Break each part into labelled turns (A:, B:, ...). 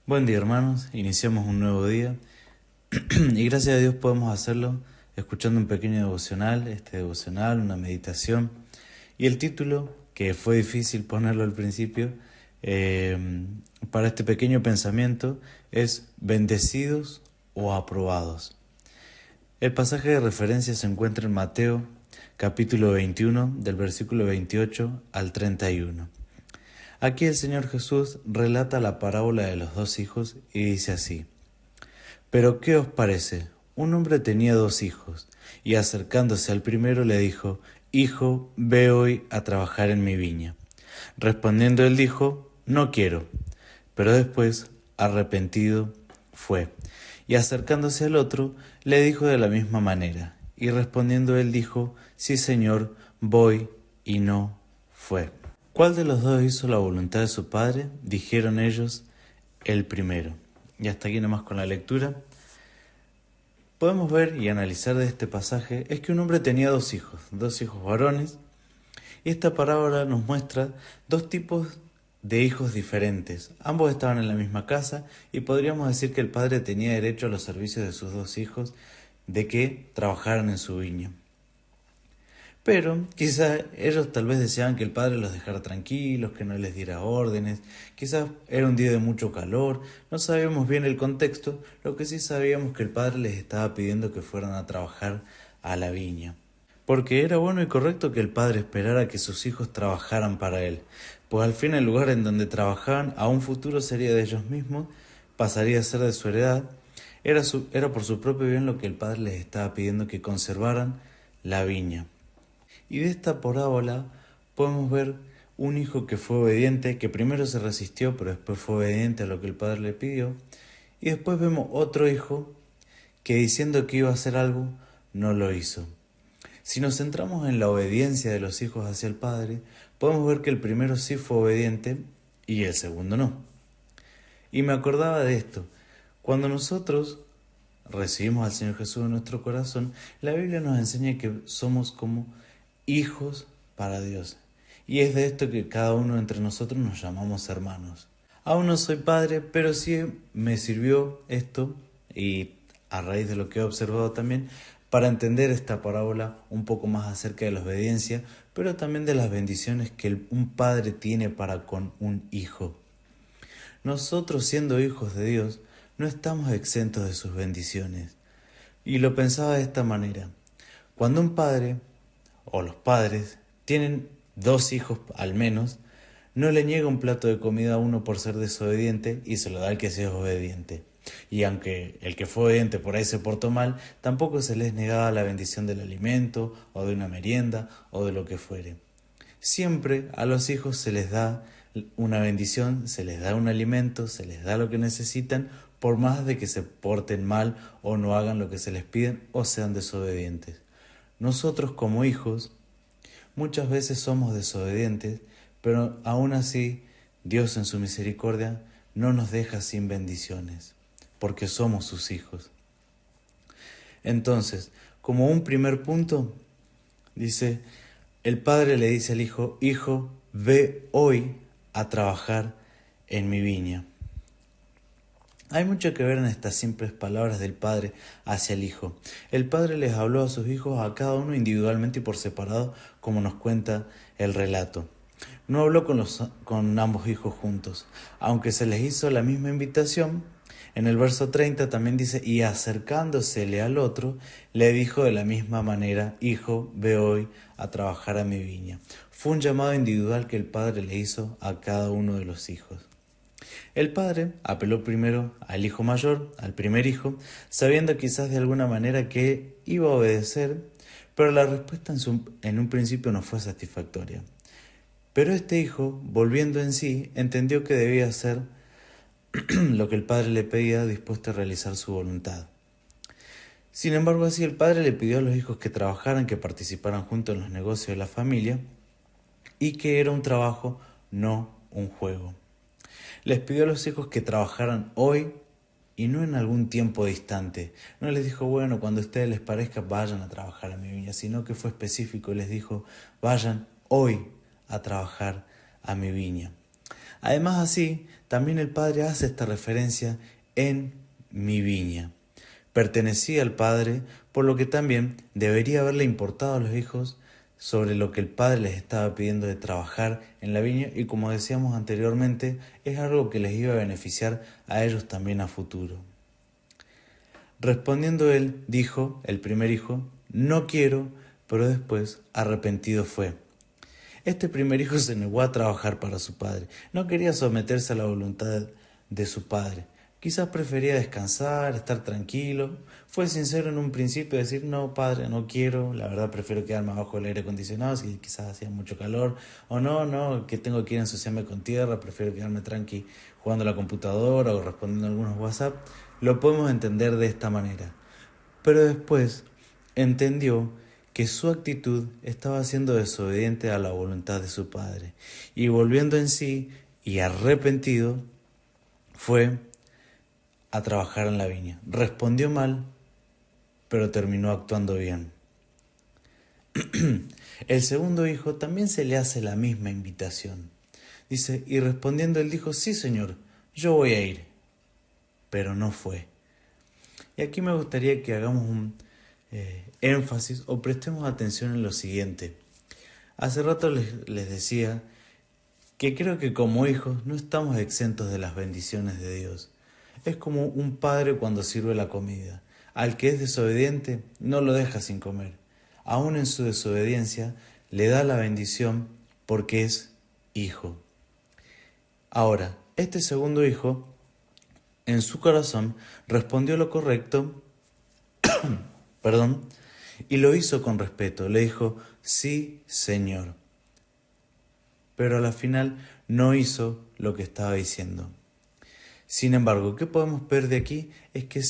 A: Buen día, hermanos, iniciamos un nuevo día y gracias a Dios podemos hacerlo escuchando un pequeño devocional, una meditación, y el título, que fue difícil ponerlo al principio, eh, para este pequeño pensamiento es bendecidos o aprobados. El pasaje de referencia se encuentra en Mateo capítulo 21 del versículo 28 al 31. Aquí el Señor Jesús relata la parábola de los dos hijos y dice así: Pero ¿qué os parece? Un hombre tenía dos hijos, y acercándose al primero le dijo: Hijo, ve hoy a trabajar en mi viña. Respondiendo él dijo: No quiero. Pero después, arrepentido, fue. Y acercándose al otro, le dijo de la misma manera. Y respondiendo él dijo: Sí, Señor, voy, y no fue. ¿Cuál de los dos hizo la voluntad de su padre? Dijeron ellos: el primero. Y hasta aquí nomás con la lectura. Podemos ver y analizar de este pasaje es que un hombre tenía dos hijos varones, y esta parábola nos muestra dos tipos de hijos diferentes. Ambos estaban en la misma casa y podríamos decir que el padre tenía derecho a los servicios de sus dos hijos de que trabajaran en su viña. Pero quizás ellos tal vez deseaban que el padre los dejara tranquilos, que no les diera órdenes, quizás era un día de mucho calor, no sabíamos bien el contexto, lo que sí sabíamos que el padre les estaba pidiendo que fueran a trabajar a la viña. Porque era bueno y correcto que el padre esperara que sus hijos trabajaran para él, pues al fin el lugar en donde trabajaban a un futuro sería de ellos mismos, pasaría a ser de su heredad, era por su propio bien lo que el padre les estaba pidiendo que conservaran la viña. Y de esta parábola podemos ver un hijo que fue obediente, que primero se resistió, pero después fue obediente a lo que el padre le pidió. Y después vemos otro hijo que diciendo que iba a hacer algo, no lo hizo. Si nos centramos en la obediencia de los hijos hacia el padre, podemos ver que el primero sí fue obediente y el segundo no. Y me acordaba de esto. Cuando nosotros recibimos al Señor Jesús en nuestro corazón, la Biblia nos enseña que somos como hijos para Dios. Y es de esto que cada uno entre nosotros nos llamamos hermanos. Aún no soy padre, pero sí me sirvió esto, y a raíz de lo que he observado también, para entender esta parábola un poco más acerca de la obediencia, pero también de las bendiciones que un padre tiene para con un hijo. Nosotros, siendo hijos de Dios, no estamos exentos de sus bendiciones. Y lo pensaba de esta manera: cuando un padre o los padres tienen dos hijos al menos, no le niega un plato de comida a uno por ser desobediente y se lo da al que sea obediente. Y aunque el que fue obediente por ahí se portó mal, tampoco se les negaba la bendición del alimento o de una merienda o de lo que fuere. Siempre a los hijos se les da una bendición, se les da un alimento, se les da lo que necesitan, por más de que se porten mal o no hagan lo que se les piden o sean desobedientes. Nosotros como hijos muchas veces somos desobedientes, pero aún así Dios en su misericordia no nos deja sin bendiciones, porque somos sus hijos. Entonces, como un primer punto, dice, el padre le dice al hijo: Hijo, ve hoy a trabajar en mi viña. Hay mucho que ver en estas simples palabras del padre hacia el hijo. El padre les habló a sus hijos a cada uno individualmente y por separado, como nos cuenta el relato. No habló con ambos hijos juntos, aunque se les hizo la misma invitación. En el verso 30 también dice: y acercándosele al otro, le dijo de la misma manera: Hijo, ve hoy a trabajar a mi viña. Fue un llamado individual que el padre le hizo a cada uno de los hijos. El padre apeló primero al hijo mayor, al primer hijo, sabiendo quizás de alguna manera que iba a obedecer, pero la respuesta en un principio no fue satisfactoria. Pero este hijo, volviendo en sí, entendió que debía hacer lo que el padre le pedía, dispuesto a realizar su voluntad. Sin embargo, así el padre le pidió a los hijos que trabajaran, que participaran juntos en los negocios de la familia, y que era un trabajo, no un juego. Les pidió a los hijos que trabajaran hoy y no en algún tiempo distante. No les dijo: bueno, cuando a ustedes les parezca, vayan a trabajar a mi viña, sino que fue específico y les dijo: vayan hoy a trabajar a mi viña. Además, así también el padre hace esta referencia en mi viña. Pertenecía al padre, por lo que también debería haberle importado a los hijos sobre lo que el padre les estaba pidiendo de trabajar en la viña, y como decíamos anteriormente, es algo que les iba a beneficiar a ellos también a futuro. Respondiendo él, dijo, el primer hijo, no quiero, pero después arrepentido fue. Este primer hijo se negó a trabajar para su padre, no quería someterse a la voluntad de su padre. Quizás prefería descansar, estar tranquilo. Fue sincero en un principio, decir, no, padre, no quiero, la verdad prefiero quedarme abajo del aire acondicionado si quizás hacía mucho calor. O no, que tengo que ir a ensuciarme con tierra, prefiero quedarme tranqui jugando a la computadora o respondiendo a algunos WhatsApp. Lo podemos entender de esta manera. Pero después entendió que su actitud estaba siendo desobediente a la voluntad de su padre. Y volviendo en sí y arrepentido, fue a trabajar en la viña. Respondió mal, pero terminó actuando bien. El segundo hijo también se le hace la misma invitación. Dice, y respondiendo él dijo, sí señor, yo voy a ir. Pero no fue. Y aquí me gustaría que hagamos un énfasis o prestemos atención en lo siguiente. Hace rato les decía que creo que como hijos no estamos exentos de las bendiciones de Dios. Es como un padre cuando sirve la comida. Al que es desobediente no lo deja sin comer. Aún en su desobediencia le da la bendición porque es hijo. Ahora, este segundo hijo, en su corazón, respondió lo correcto, y lo hizo con respeto. Le dijo, sí, Señor. Pero a la final no hizo lo que estaba diciendo. Sin embargo, ¿qué podemos ver de aquí? Es que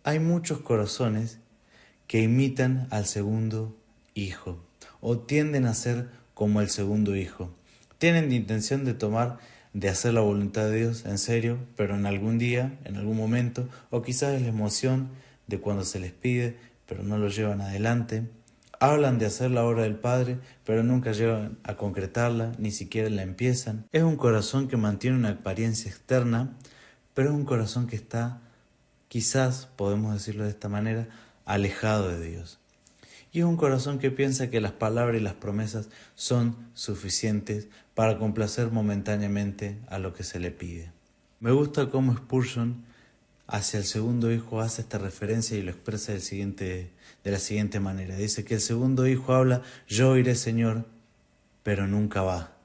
A: hay muchos corazones que imitan al segundo hijo o tienden a ser como el segundo hijo. Tienen la intención de hacer la voluntad de Dios en serio, pero en algún día, en algún momento, o quizás es la emoción de cuando se les pide, pero no lo llevan adelante. Hablan de hacer la obra del Padre, pero nunca llegan a concretarla, ni siquiera la empiezan. Es un corazón que mantiene una apariencia externa, pero es un corazón que está, quizás podemos decirlo de esta manera, alejado de Dios. Y es un corazón que piensa que las palabras y las promesas son suficientes para complacer momentáneamente a lo que se le pide. Me gusta cómo Spurgeon hacia el segundo hijo hace esta referencia y lo expresa de la siguiente manera. Dice que el segundo hijo habla, yo iré Señor, pero nunca va.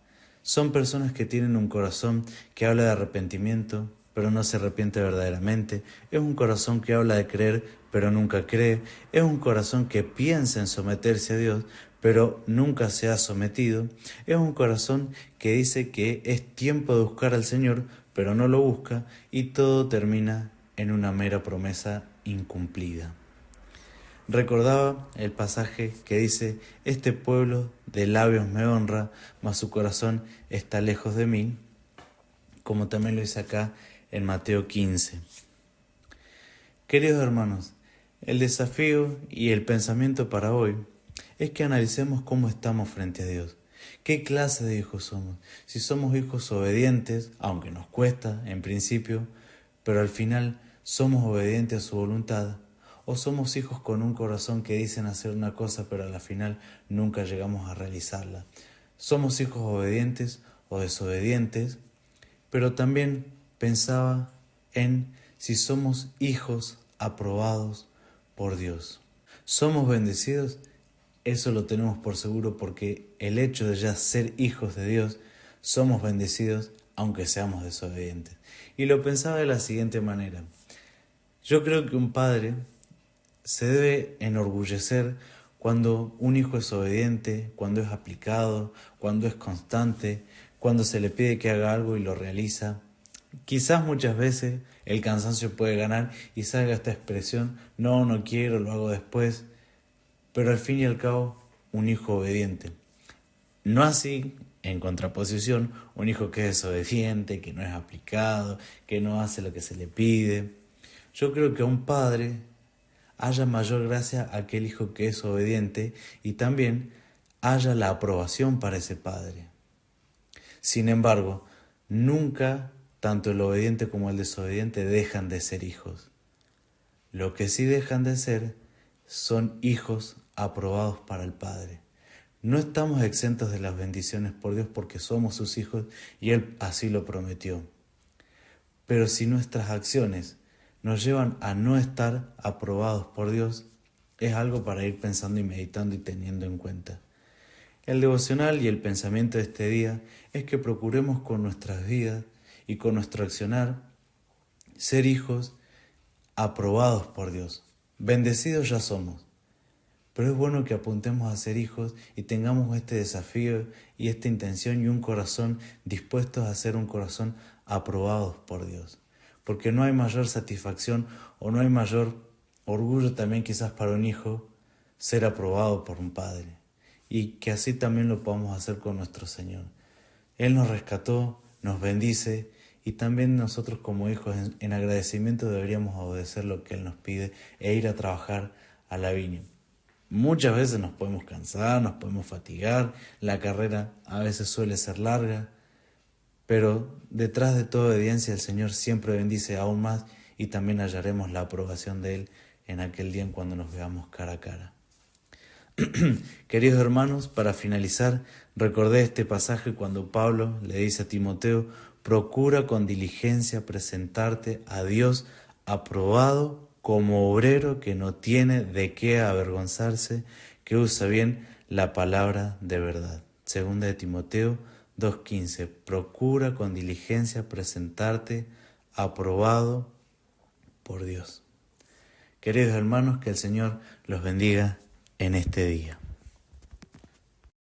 A: Son personas que tienen un corazón que habla de arrepentimiento, pero no se arrepiente verdaderamente. Es un corazón que habla de creer, pero nunca cree. Es un corazón que piensa en someterse a Dios, pero nunca se ha sometido. Es un corazón que dice que es tiempo de buscar al Señor, pero no lo busca, y todo termina en una mera promesa incumplida. Recordaba el pasaje que dice, este pueblo de labios me honra, mas su corazón está lejos de mí, como también lo dice acá en Mateo 15. Queridos hermanos, el desafío y el pensamiento para hoy es que analicemos cómo estamos frente a Dios. ¿Qué clase de hijos somos? Si somos hijos obedientes, aunque nos cuesta en principio, pero al final somos obedientes a su voluntad, o somos hijos con un corazón que dicen hacer una cosa pero a la final nunca llegamos a realizarla. Somos hijos obedientes o desobedientes, pero también pensaba en si somos hijos aprobados por Dios. ¿Somos bendecidos? Eso lo tenemos por seguro porque el hecho de ya ser hijos de Dios, somos bendecidos aunque seamos desobedientes. Y lo pensaba de la siguiente manera. Yo creo que un padre se debe enorgullecer cuando un hijo es obediente, cuando es aplicado, cuando es constante, cuando se le pide que haga algo y lo realiza. Quizás muchas veces el cansancio puede ganar y salga esta expresión, no quiero, lo hago después, pero al fin y al cabo, un hijo obediente. No así, en contraposición, un hijo que es desobediente, que no es aplicado, que no hace lo que se le pide. Yo creo que a un padre haya mayor gracia a aquel hijo que es obediente y también haya la aprobación para ese padre. Sin embargo, nunca tanto el obediente como el desobediente dejan de ser hijos. Lo que sí dejan de ser son hijos aprobados para el Padre. No estamos exentos de las bendiciones por Dios porque somos sus hijos y Él así lo prometió. Pero si nuestras acciones nos llevan a no estar aprobados por Dios, es algo para ir pensando y meditando y teniendo en cuenta. El devocional y el pensamiento de este día es que procuremos con nuestras vidas y con nuestro accionar ser hijos aprobados por Dios. Bendecidos ya somos, pero es bueno que apuntemos a ser hijos y tengamos este desafío y esta intención y un corazón dispuestos a ser un corazón aprobados por Dios. Porque no hay mayor satisfacción o no hay mayor orgullo también quizás para un hijo ser aprobado por un padre. Y que así también lo podamos hacer con nuestro Señor. Él nos rescató, nos bendice y también nosotros como hijos en agradecimiento deberíamos obedecer lo que Él nos pide e ir a trabajar a la viña. Muchas veces nos podemos cansar, nos podemos fatigar, la carrera a veces suele ser larga, pero detrás de toda obediencia el Señor siempre bendice aún más y también hallaremos la aprobación de Él en aquel día en cuando nos veamos cara a cara. Queridos hermanos, para finalizar, recordé este pasaje cuando Pablo le dice a Timoteo: procura con diligencia presentarte a Dios aprobado como obrero que no tiene de qué avergonzarse, que usa bien la palabra de verdad. Segunda de Timoteo 2:15. Procura con diligencia presentarte aprobado por Dios. Queridos hermanos, que el Señor los bendiga en este día.